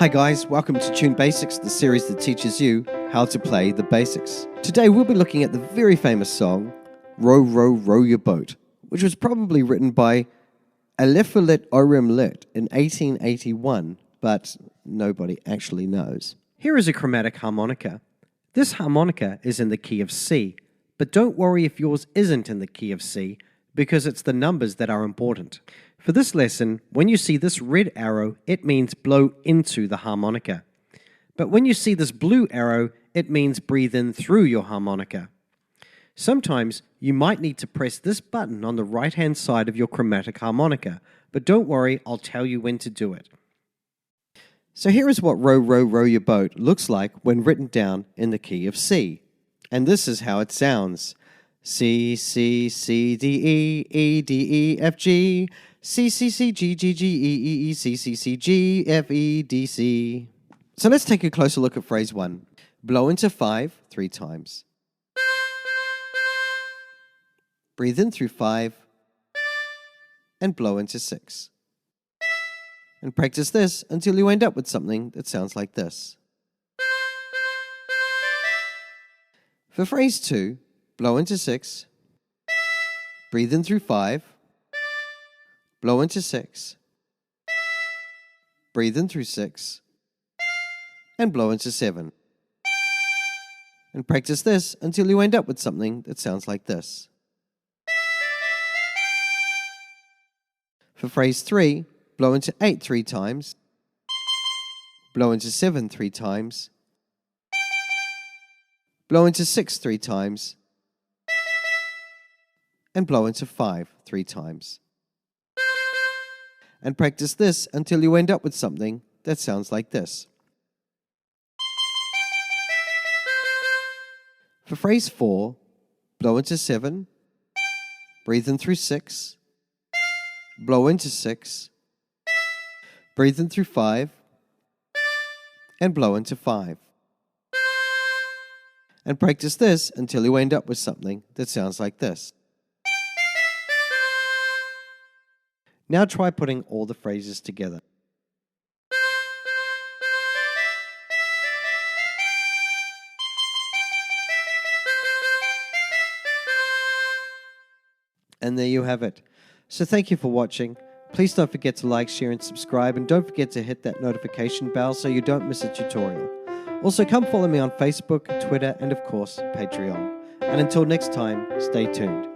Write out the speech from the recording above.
Hi guys, welcome to Tune Basics, the series that teaches you how to play the basics. Today we'll be looking at the very famous song, Row, Row, Row Your Boat, which was probably written by Eliphalet Oremlet in 1881, but nobody actually knows. Here is a chromatic harmonica. This harmonica is in the key of C, but don't worry if yours isn't in the key of C, because it's the numbers that are important. For this lesson, when you see this red arrow, it means blow into the harmonica. But when you see this blue arrow, it means breathe in through your harmonica. Sometimes you might need to press this button on the right-hand side of your chromatic harmonica, but don't worry, I'll tell you when to do it. So here is what Row, Row, Row Your Boat looks like when written down in the key of C. And this is how it sounds. C, C, C, D, E, E, D, E, F, G, C, C, C, G, G, G, E, E, E, C, C, C, G, F, E, D, C. So let's take a closer look at phrase 1. Blow into 5 3 times. Breathe in through 5 and blow into 6. And practice this until you end up with something that sounds like this. For phrase 2, blow into 6, breathe in through 5, blow into 6, breathe in through 6, and blow into 7. And practice this until you end up with something that sounds like this. For phrase 3, blow into 8 3 times, blow into 7 3 times, blow into 6 3 times, and blow into 5 3 times. And practice this until you end up with something that sounds like this. For phrase 4, blow into 7, breathe in through 6, blow into 6, breathe in through 5, and blow into 5. And practice this until you end up with something that sounds like this. Now try putting all the phrases together. And there you have it. So thank you for watching. Please don't forget to like, share, and subscribe, and don't forget to hit that notification bell so you don't miss a tutorial. Also, come follow me on Facebook, Twitter, and of course, Patreon. And until next time, stay tuned.